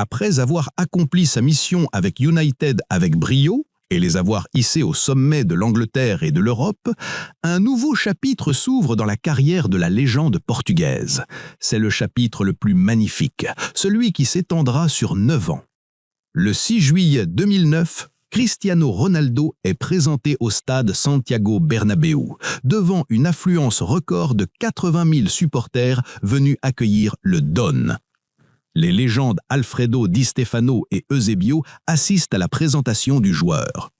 Après avoir accompli sa mission avec United avec brio et les avoir hissés au sommet de l'Angleterre et de l'Europe, un nouveau chapitre s'ouvre dans la carrière de la légende portugaise. C'est le chapitre le plus magnifique, celui qui s'étendra sur 9 ans. Le 6 juillet 2009, Cristiano Ronaldo est présenté au stade Santiago Bernabéu, devant une affluence record de 80 000 supporters venus accueillir le Don. Les légendes Alfredo Di Stefano et Eusebio assistent à la présentation du joueur.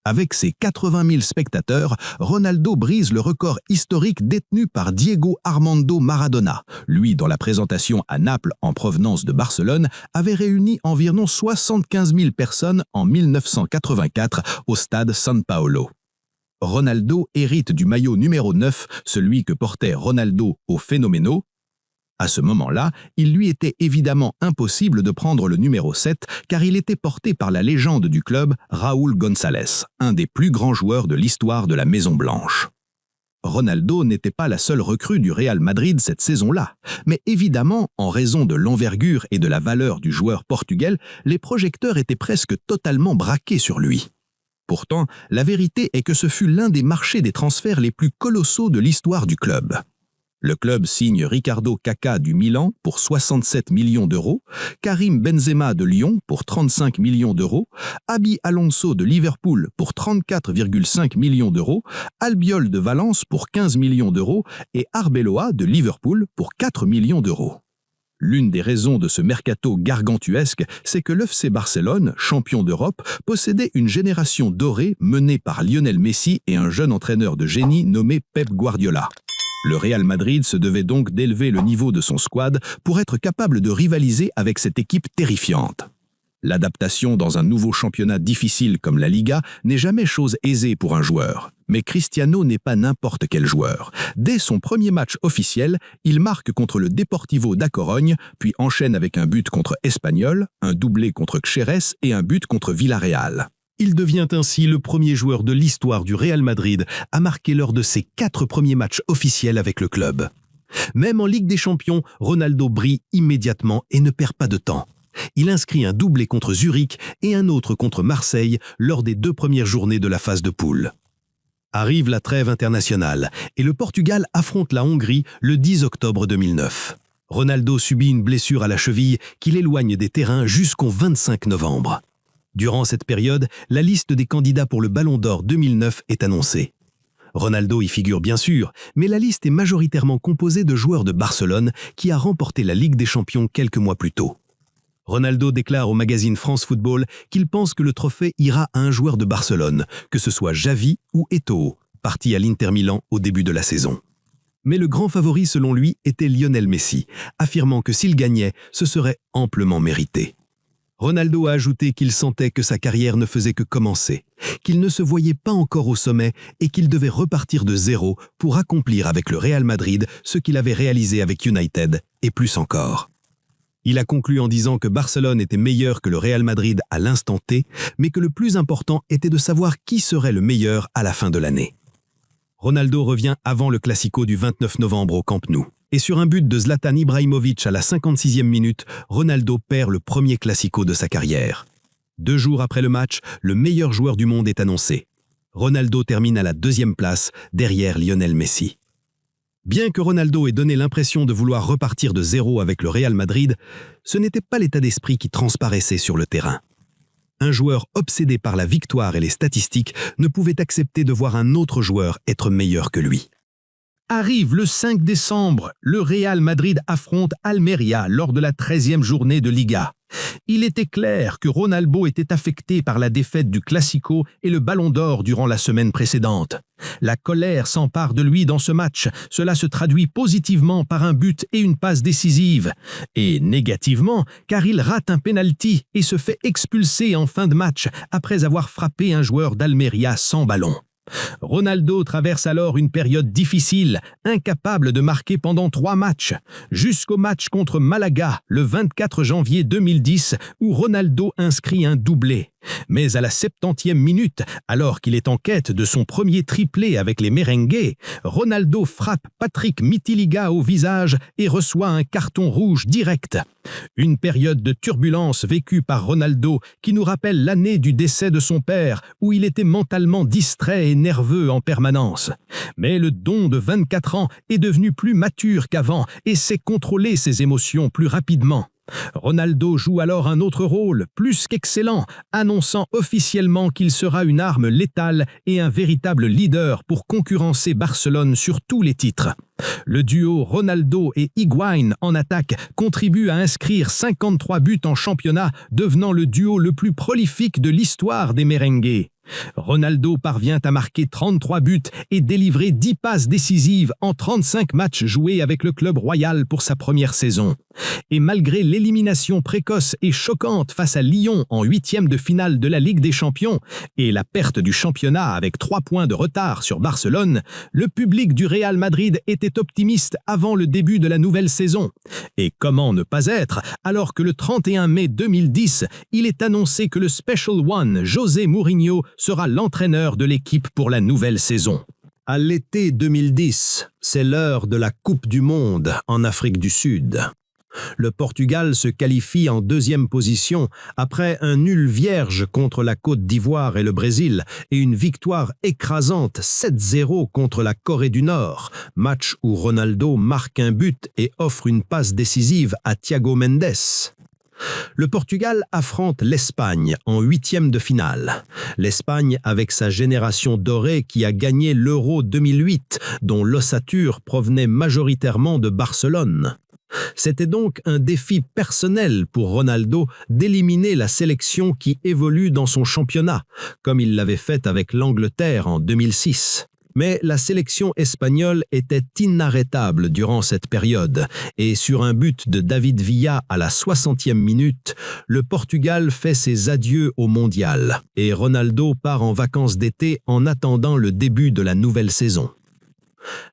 Avec ses 80 000 spectateurs, Ronaldo brise le record historique détenu par Diego Armando Maradona. Lui, dont la présentation à Naples en provenance de Barcelone avait réuni environ 75 000 personnes en 1984 au stade San Paolo. Ronaldo hérite du maillot numéro 9, celui que portait Ronaldo au Fenomeno. À ce moment-là, il lui était évidemment impossible de prendre le numéro 7 car il était porté par la légende du club, Raúl González, un des plus grands joueurs de l'histoire de la Maison-Blanche. Ronaldo n'était pas la seule recrue du Real Madrid cette saison-là, mais évidemment, en raison de l'envergure et de la valeur du joueur portugais, les projecteurs étaient presque totalement braqués sur lui. Pourtant, la vérité est que ce fut l'un des marchés des transferts les plus colossaux de l'histoire du club. Le club signe Ricardo Kaká du Milan pour 67 millions d'euros, Karim Benzema de Lyon pour 35 millions d'euros, Abi Alonso de Liverpool pour 34,5 millions d'euros, Albiol de Valence pour 15 millions d'euros et Arbeloa de Liverpool pour 4 millions d'euros. L'une des raisons de ce mercato gargantuesque, c'est que l'FC Barcelone, champion d'Europe, possédait une génération dorée menée par Lionel Messi et un jeune entraîneur de génie nommé Pep Guardiola. Le Real Madrid se devait donc d'élever le niveau de son squad pour être capable de rivaliser avec cette équipe terrifiante. L'adaptation dans un nouveau championnat difficile comme la Liga n'est jamais chose aisée pour un joueur. Mais Cristiano n'est pas n'importe quel joueur. Dès son premier match officiel, il marque contre le Deportivo da Corogne, puis enchaîne avec un but contre Espanyol, un doublé contre Xerez et un but contre Villarreal. Il devient ainsi le premier joueur de l'histoire du Real Madrid à marquer lors de ses 4 premiers matchs officiels avec le club. Même en Ligue des Champions, Ronaldo brille immédiatement et ne perd pas de temps. Il inscrit un doublé contre Zurich et un autre contre Marseille lors des 2 premières journées de la phase de poule. Arrive la trêve internationale et le Portugal affronte la Hongrie le 10 octobre 2009. Ronaldo subit une blessure à la cheville qui l'éloigne des terrains jusqu'au 25 novembre. Durant cette période, la liste des candidats pour le Ballon d'Or 2009 est annoncée. Ronaldo y figure bien sûr, mais la liste est majoritairement composée de joueurs de Barcelone qui a remporté la Ligue des Champions quelques mois plus tôt. Ronaldo déclare au magazine France Football qu'il pense que le trophée ira à un joueur de Barcelone, que ce soit Xavi ou Eto'o, parti à l'Inter Milan au début de la saison. Mais le grand favori selon lui était Lionel Messi, affirmant que s'il gagnait, ce serait amplement mérité. Ronaldo a ajouté qu'il sentait que sa carrière ne faisait que commencer, qu'il ne se voyait pas encore au sommet et qu'il devait repartir de zéro pour accomplir avec le Real Madrid ce qu'il avait réalisé avec United et plus encore. Il a conclu en disant que Barcelone était meilleur que le Real Madrid à l'instant T, mais que le plus important était de savoir qui serait le meilleur à la fin de l'année. Ronaldo revient avant le Classico du 29 novembre au Camp Nou. Et sur un but de Zlatan Ibrahimovic à la 56e minute, Ronaldo perd le premier Classico de sa carrière. 2 jours après le match, le meilleur joueur du monde est annoncé. Ronaldo termine à la 2e place, derrière Lionel Messi. Bien que Ronaldo ait donné l'impression de vouloir repartir de zéro avec le Real Madrid, ce n'était pas l'état d'esprit qui transparaissait sur le terrain. Un joueur obsédé par la victoire et les statistiques ne pouvait accepter de voir un autre joueur être meilleur que lui. Arrive le 5 décembre, le Real Madrid affronte Almeria lors de la 13e journée de Liga. Il était clair que Ronaldo était affecté par la défaite du Classico et le Ballon d'Or durant la semaine précédente. La colère s'empare de lui dans ce match. Cela se traduit positivement par un but et une passe décisive. Et négativement, car il rate un penalty et se fait expulser en fin de match après avoir frappé un joueur d'Almeria sans ballon. Ronaldo traverse alors une période difficile, incapable de marquer pendant 3 matchs, jusqu'au match contre Malaga le 24 janvier 2010 où Ronaldo inscrit un doublé. Mais à la 70e minute, alors qu'il est en quête de son premier triplé avec les Merengues, Ronaldo frappe Patrick Mitiliga au visage et reçoit un carton rouge direct. Une période de turbulence vécue par Ronaldo qui nous rappelle l'année du décès de son père où il était mentalement distrait et nerveux en permanence. Mais le Don de 24 ans est devenu plus mature qu'avant et sait contrôler ses émotions plus rapidement. Ronaldo joue alors un autre rôle, plus qu'excellent, annonçant officiellement qu'il sera une arme létale et un véritable leader pour concurrencer Barcelone sur tous les titres. Le duo Ronaldo et Higuaín en attaque contribue à inscrire 53 buts en championnat, devenant le duo le plus prolifique de l'histoire des Merengues. Ronaldo parvient à marquer 33 buts et délivrer 10 passes décisives en 35 matchs joués avec le club royal pour sa première saison. Et malgré l'élimination précoce et choquante face à Lyon en 8e de finale de la Ligue des Champions et la perte du championnat avec 3 points de retard sur Barcelone, le public du Real Madrid était optimiste avant le début de la nouvelle saison. Et comment ne pas être, alors que le 31 mai 2010, il est annoncé que le Special One, José Mourinho, sera l'entraîneur de l'équipe pour la nouvelle saison. À l'été 2010, c'est l'heure de la Coupe du Monde en Afrique du Sud. Le Portugal se qualifie en 2e position après un nul vierge contre la Côte d'Ivoire et le Brésil et une victoire écrasante 7-0 contre la Corée du Nord, match où Ronaldo marque un but et offre une passe décisive à Thiago Mendes. Le Portugal affronte l'Espagne en 8e de finale. L'Espagne avec sa génération dorée qui a gagné l'Euro 2008, dont l'ossature provenait majoritairement de Barcelone. C'était donc un défi personnel pour Ronaldo d'éliminer la sélection qui évolue dans son championnat, comme il l'avait fait avec l'Angleterre en 2006. Mais la sélection espagnole était inarrêtable durant cette période et sur un but de David Villa à la 60e minute, le Portugal fait ses adieux au mondial et Ronaldo part en vacances d'été en attendant le début de la nouvelle saison.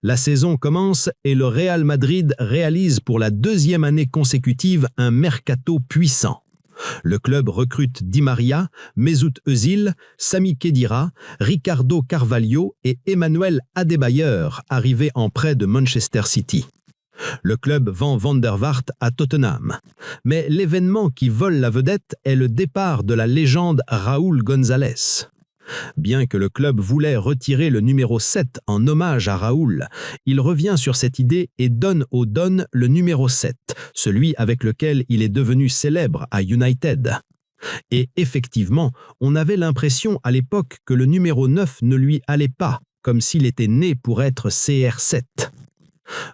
La saison commence et le Real Madrid réalise pour la 2e année consécutive un mercato puissant. Le club recrute Di Maria, Mesut Özil, Sami Khedira, Ricardo Carvalho et Emmanuel Adebayor, arrivés en prêt de Manchester City. Le club vend Van der Vaart à Tottenham. Mais l'événement qui vole la vedette est le départ de la légende Raúl González. Bien que le club voulait retirer le numéro 7 en hommage à Raúl, il revient sur cette idée et donne au Don le numéro 7, celui avec lequel il est devenu célèbre à United. Et effectivement, on avait l'impression à l'époque que le numéro 9 ne lui allait pas, comme s'il était né pour être CR7.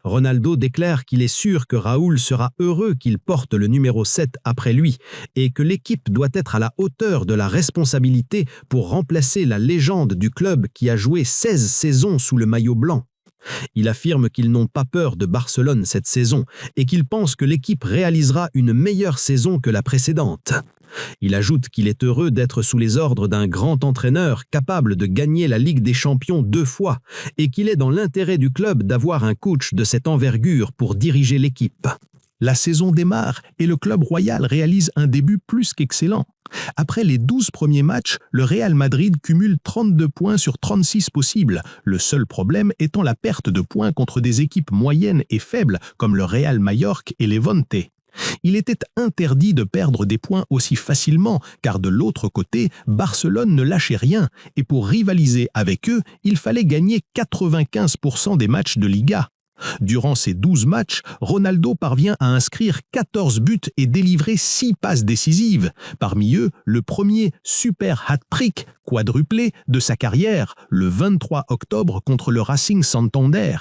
Ronaldo déclare qu'il est sûr que Raúl sera heureux qu'il porte le numéro 7 après lui et que l'équipe doit être à la hauteur de la responsabilité pour remplacer la légende du club qui a joué 16 saisons sous le maillot blanc. Il affirme qu'ils n'ont pas peur de Barcelone cette saison et qu'il pense que l'équipe réalisera une meilleure saison que la précédente. Il ajoute qu'il est heureux d'être sous les ordres d'un grand entraîneur capable de gagner la Ligue des Champions 2 fois et qu'il est dans l'intérêt du club d'avoir un coach de cette envergure pour diriger l'équipe. La saison démarre et le club royal réalise un début plus qu'excellent. Après les 12 premiers matchs, le Real Madrid cumule 32 points sur 36 possibles, le seul problème étant la perte de points contre des équipes moyennes et faibles comme le Real Majorque et Levante. Il était interdit de perdre des points aussi facilement, car de l'autre côté, Barcelone ne lâchait rien, et pour rivaliser avec eux, il fallait gagner 95% des matchs de Liga. Durant ces 12 matchs, Ronaldo parvient à inscrire 14 buts et délivrer 6 passes décisives. Parmi eux, le premier super hat-trick, quadruplé, de sa carrière, le 23 octobre contre le Racing Santander.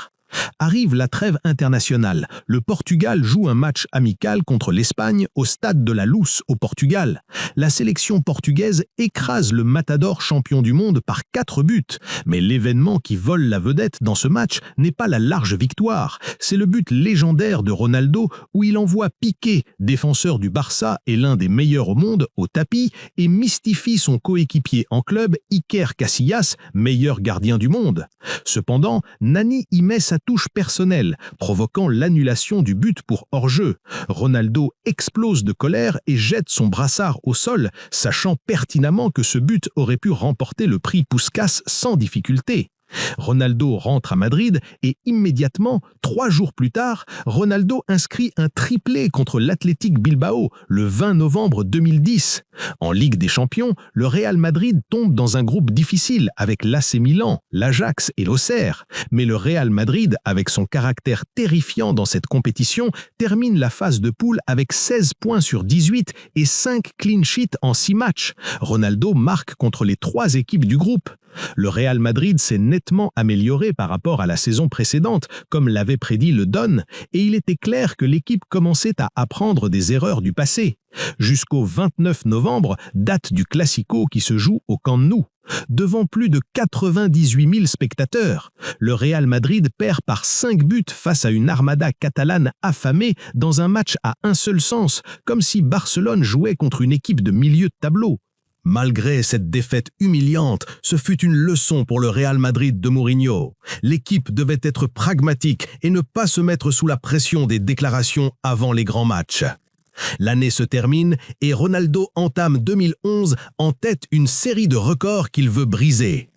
Arrive la trêve internationale. Le Portugal joue un match amical contre l'Espagne au stade de la Luz au Portugal. La sélection portugaise écrase le Matador champion du monde par 4 buts. Mais l'événement qui vole la vedette dans ce match n'est pas la large victoire. C'est le but légendaire de Ronaldo où il envoie Piqué, défenseur du Barça et l'un des meilleurs au monde, au tapis et mystifie son coéquipier en club Iker Casillas, meilleur gardien du monde. Cependant, Nani y met sa touche personnelle, provoquant l'annulation du but pour hors-jeu. Ronaldo explose de colère et jette son brassard au sol, sachant pertinemment que ce but aurait pu remporter le prix Puskás sans difficulté. Ronaldo rentre à Madrid et immédiatement, 3 jours plus tard, Ronaldo inscrit un triplé contre l'Athletic Bilbao le 20 novembre 2010. En Ligue des Champions, le Real Madrid tombe dans un groupe difficile avec l'AC Milan, l'Ajax et l'Auxerre. Mais le Real Madrid, avec son caractère terrifiant dans cette compétition, termine la phase de poule avec 16 points sur 18 et 5 clean sheets en 6 matchs. Ronaldo marque contre les 3 équipes du groupe. Le Real Madrid s'est nettement amélioré par rapport à la saison précédente, comme l'avait prédit le Don, et il était clair que l'équipe commençait à apprendre des erreurs du passé. Jusqu'au 29 novembre, date du Classico qui se joue au Camp Nou. Devant plus de 98 000 spectateurs, le Real Madrid perd par 5 buts face à une armada catalane affamée dans un match à un seul sens, comme si Barcelone jouait contre une équipe de milieu de tableau. Malgré cette défaite humiliante, ce fut une leçon pour le Real Madrid de Mourinho. L'équipe devait être pragmatique et ne pas se mettre sous la pression des déclarations avant les grands matchs. L'année se termine et Ronaldo entame 2011 en tête une série de records qu'il veut briser.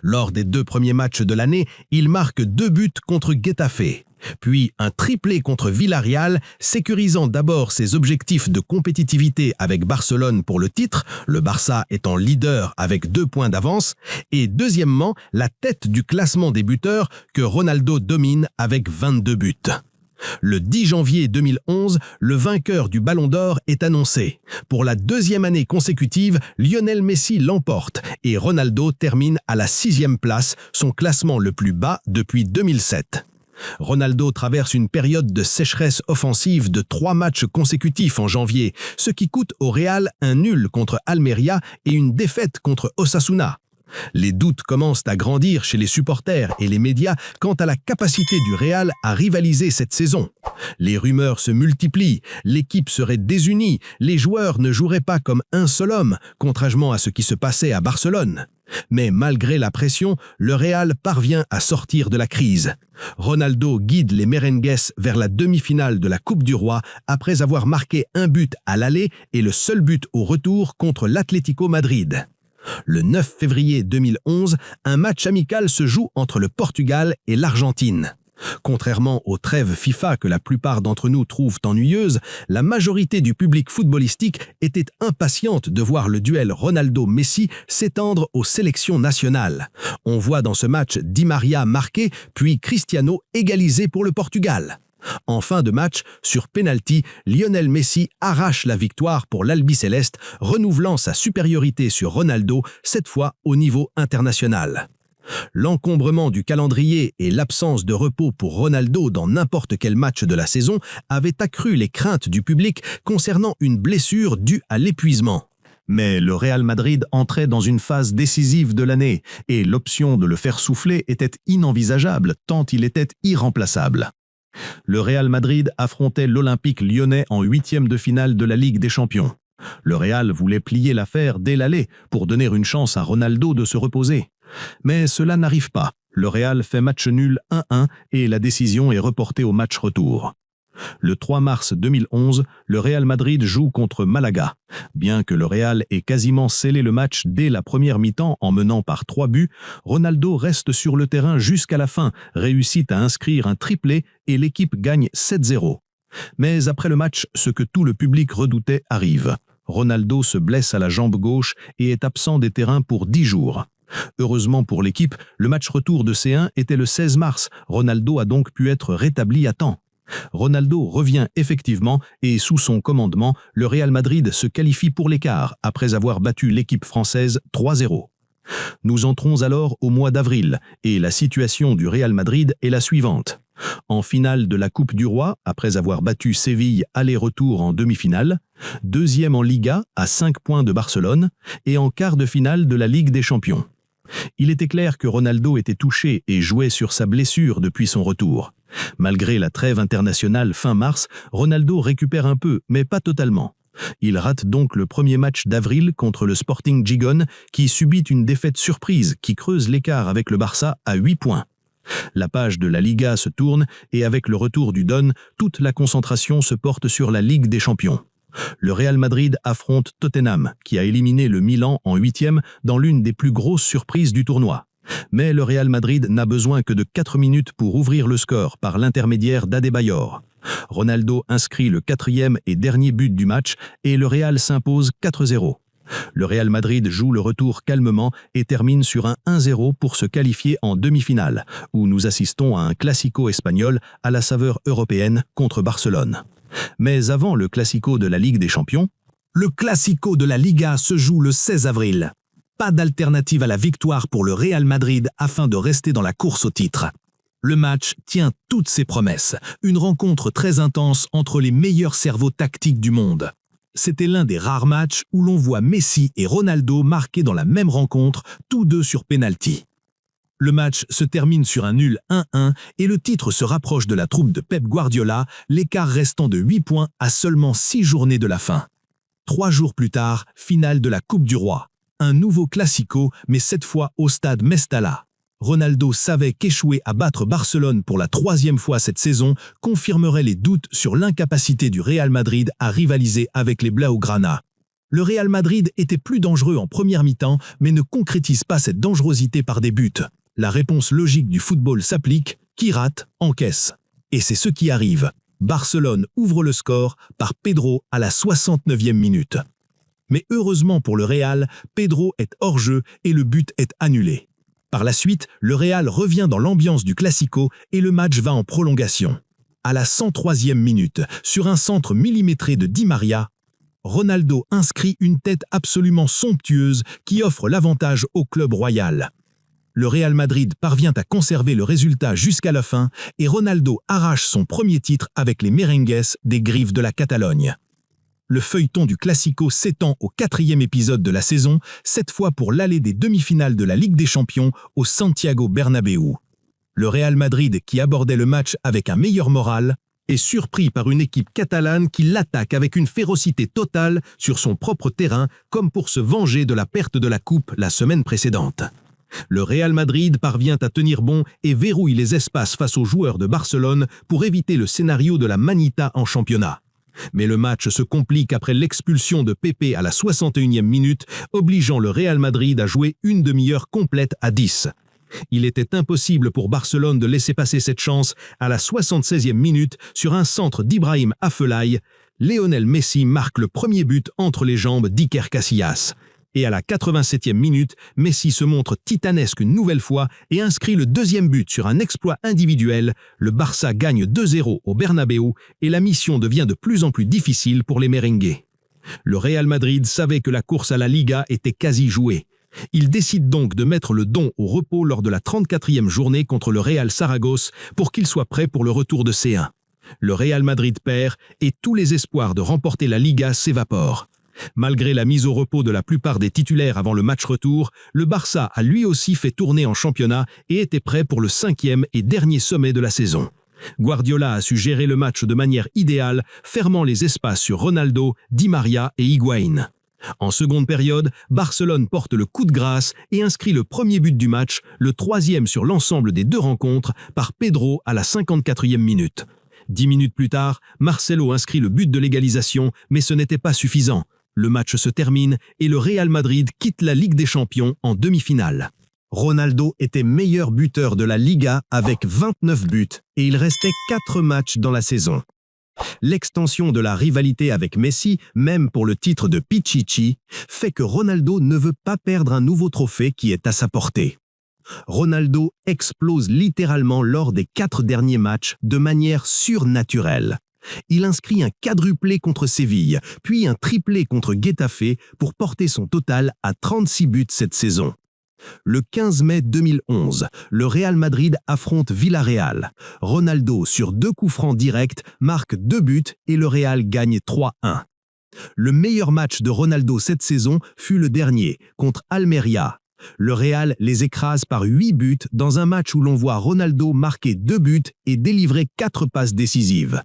Lors des 2 premiers matchs de l'année, il marque 2 buts contre Getafe, puis un triplé contre Villarreal, sécurisant d'abord ses objectifs de compétitivité avec Barcelone pour le titre, le Barça étant leader avec 2 points d'avance, et deuxièmement, la tête du classement des buteurs que Ronaldo domine avec 22 buts. Le 10 janvier 2011, le vainqueur du Ballon d'Or est annoncé. Pour la 2e année consécutive, Lionel Messi l'emporte et Ronaldo termine à la 6e place, son classement le plus bas depuis 2007. Ronaldo traverse une période de sécheresse offensive de 3 matchs consécutifs en janvier, ce qui coûte au Real un nul contre Almeria et une défaite contre Osasuna. Les doutes commencent à grandir chez les supporters et les médias quant à la capacité du Real à rivaliser cette saison. Les rumeurs se multiplient, l'équipe serait désunie, les joueurs ne joueraient pas comme un seul homme, contrairement à ce qui se passait à Barcelone. Mais malgré la pression, le Real parvient à sortir de la crise. Ronaldo guide les merengues vers la demi-finale de la Coupe du Roi après avoir marqué un but à l'aller et le seul but au retour contre l'Atlético Madrid. Le 9 février 2011, un match amical se joue entre le Portugal et l'Argentine. Contrairement aux trêves FIFA que la plupart d'entre nous trouvent ennuyeuses, la majorité du public footballistique était impatiente de voir le duel Ronaldo-Messi s'étendre aux sélections nationales. On voit dans ce match Di Maria marquer, puis Cristiano égaliser pour le Portugal. En fin de match, sur pénalty, Lionel Messi arrache la victoire pour l'Albiceleste, renouvelant sa supériorité sur Ronaldo, cette fois au niveau international. L'encombrement du calendrier et l'absence de repos pour Ronaldo dans n'importe quel match de la saison avaient accru les craintes du public concernant une blessure due à l'épuisement. Mais le Real Madrid entrait dans une phase décisive de l'année et l'option de le faire souffler était inenvisageable tant il était irremplaçable. Le Real Madrid affrontait l'Olympique lyonnais en 8e de finale de la Ligue des Champions. Le Real voulait plier l'affaire dès l'aller pour donner une chance à Ronaldo de se reposer. Mais cela n'arrive pas. Le Real fait match nul 1-1 et la décision est reportée au match retour. Le 3 mars 2011, le Real Madrid joue contre Malaga. Bien que le Real ait quasiment scellé le match dès la première mi-temps en menant par 3 buts, Ronaldo reste sur le terrain jusqu'à la fin, réussit à inscrire un triplé et l'équipe gagne 7-0. Mais après le match, ce que tout le public redoutait arrive. Ronaldo se blesse à la jambe gauche et est absent des terrains pour 10 jours. Heureusement pour l'équipe, le match retour de C1 était le 16 mars. Ronaldo a donc pu être rétabli à temps. Ronaldo revient effectivement et sous son commandement, le Real Madrid se qualifie pour l'écart après avoir battu l'équipe française 3-0. Nous entrons alors au mois d'avril et la situation du Real Madrid est la suivante. En finale de la Coupe du Roi, après avoir battu Séville aller-retour en demi-finale, 2e en Liga à 5 points de Barcelone et en quart de finale de la Ligue des Champions. Il était clair que Ronaldo était touché et jouait sur sa blessure depuis son retour. Malgré la trêve internationale fin mars, Ronaldo récupère un peu, mais pas totalement. Il rate donc le premier match d'avril contre le Sporting Gijón qui subit une défaite surprise qui creuse l'écart avec le Barça à 8 points. La page de la Liga se tourne et avec le retour du Don, toute la concentration se porte sur la Ligue des Champions. Le Real Madrid affronte Tottenham, qui a éliminé le Milan en 8e dans l'une des plus grosses surprises du tournoi. Mais le Real Madrid n'a besoin que de 4 minutes pour ouvrir le score par l'intermédiaire d'Adebayor. Ronaldo inscrit le 4e et dernier but du match et le Real s'impose 4-0. Le Real Madrid joue le retour calmement et termine sur un 1-0 pour se qualifier en demi-finale, où nous assistons à un classico espagnol à la saveur européenne contre Barcelone. Mais avant le classico de la Ligue des Champions, le classico de la Liga se joue le 16 avril. Pas d'alternative à la victoire pour le Real Madrid afin de rester dans la course au titre. Le match tient toutes ses promesses, une rencontre très intense entre les meilleurs cerveaux tactiques du monde. C'était l'un des rares matchs où l'on voit Messi et Ronaldo marquer dans la même rencontre, tous deux sur penalty. Le match se termine sur un nul 1-1 et le titre se rapproche de la troupe de Pep Guardiola, l'écart restant de 8 points à seulement 6 journées de la fin. 3 jours plus tard, finale de la Coupe du Roi. Un nouveau classico, mais cette fois au stade Mestalla. Ronaldo savait qu'échouer à battre Barcelone pour la 3e fois cette saison confirmerait les doutes sur l'incapacité du Real Madrid à rivaliser avec les Blaugrana. Le Real Madrid était plus dangereux en première mi-temps, mais ne concrétise pas cette dangerosité par des buts. La réponse logique du football s'applique, qui rate, encaisse. Et c'est ce qui arrive. Barcelone ouvre le score par Pedro à la 69e minute. Mais heureusement pour le Real, Pedro est hors jeu et le but est annulé. Par la suite, le Real revient dans l'ambiance du Classico et le match va en prolongation. À la 103e minute, sur un centre millimétré de Di Maria, Ronaldo inscrit une tête absolument somptueuse qui offre l'avantage au club royal. Le Real Madrid parvient à conserver le résultat jusqu'à la fin et Ronaldo arrache son premier titre avec les merengues des griffes de la Catalogne. Le feuilleton du Classico s'étend au 4e épisode de la saison, cette fois pour l'aller des demi-finales de la Ligue des Champions au Santiago Bernabéu. Le Real Madrid, qui abordait le match avec un meilleur moral, est surpris par une équipe catalane qui l'attaque avec une férocité totale sur son propre terrain, comme pour se venger de la perte de la coupe la semaine précédente. Le Real Madrid parvient à tenir bon et verrouille les espaces face aux joueurs de Barcelone pour éviter le scénario de la Manita en championnat. Mais le match se complique après l'expulsion de Pepe à la 61e minute, obligeant le Real Madrid à jouer une demi-heure complète à 10. Il était impossible pour Barcelone de laisser passer cette chance. À la 76e minute, sur un centre d'Ibrahim Afellay, Lionel Messi marque le premier but entre les jambes d'Iker Casillas. Et à la 87e minute, Messi se montre titanesque une nouvelle fois et inscrit le deuxième but sur un exploit individuel. Le Barça gagne 2-0 au Bernabéu et la mission devient de plus en plus difficile pour les merengues. Le Real Madrid savait que la course à la Liga était quasi jouée. Il décide donc de mettre le Don au repos lors de la 34e journée contre le Real Saragosse pour qu'il soit prêt pour le retour de C1. Le Real Madrid perd et tous les espoirs de remporter la Liga s'évaporent. Malgré la mise au repos de la plupart des titulaires avant le match retour, le Barça a lui aussi fait tourner en championnat et était prêt pour le 5e et dernier sommet de la saison. Guardiola a su gérer le match de manière idéale, fermant les espaces sur Ronaldo, Di Maria et Higuaín. En seconde période, Barcelone porte le coup de grâce et inscrit le premier but du match, le 3e sur l'ensemble des 2 rencontres, par Pedro à la 54e minute. 10 minutes plus tard, Marcelo inscrit le but de l'égalisation, mais ce n'était pas suffisant. Le match se termine et le Real Madrid quitte la Ligue des Champions en demi-finale. Ronaldo était meilleur buteur de la Liga avec 29 buts et il restait 4 matchs dans la saison. L'extension de la rivalité avec Messi, même pour le titre de Pichichi, fait que Ronaldo ne veut pas perdre un nouveau trophée qui est à sa portée. Ronaldo explose littéralement lors des 4 derniers matchs de manière surnaturelle. Il inscrit un quadruplé contre Séville, puis un triplé contre Getafe pour porter son total à 36 buts cette saison. Le 15 mai 2011, le Real Madrid affronte Villarreal. Ronaldo, sur 2 coups francs directs, marque 2 buts et le Real gagne 3-1. Le meilleur match de Ronaldo cette saison fut le dernier, contre Almeria. Le Real les écrase par 8 buts dans un match où l'on voit Ronaldo marquer 2 buts et délivrer 4 passes décisives.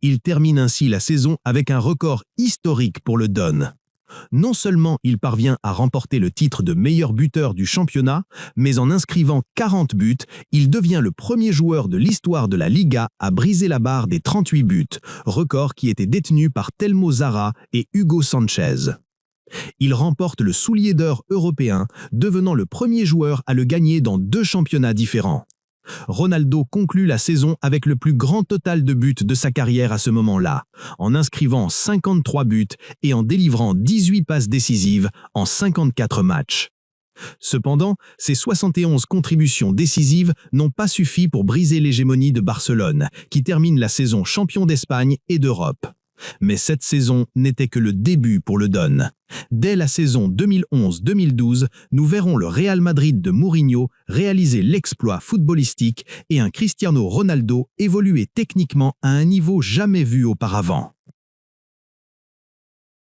Il termine ainsi la saison avec un record historique pour le Don. Non seulement il parvient à remporter le titre de meilleur buteur du championnat, mais en inscrivant 40 buts, il devient le premier joueur de l'histoire de la Liga à briser la barre des 38 buts, record qui était détenu par Telmo Zarra et Hugo Sanchez. Il remporte le soulier d'or européen, devenant le premier joueur à le gagner dans 2 championnats différents. Ronaldo conclut la saison avec le plus grand total de buts de sa carrière à ce moment-là, en inscrivant 53 buts et en délivrant 18 passes décisives en 54 matchs. Cependant, ses 71 contributions décisives n'ont pas suffi pour briser l'hégémonie de Barcelone, qui termine la saison champion d'Espagne et d'Europe. Mais cette saison n'était que le début pour le Don. Dès la saison 2011-2012, nous verrons le Real Madrid de Mourinho réaliser l'exploit footballistique et un Cristiano Ronaldo évoluer techniquement à un niveau jamais vu auparavant.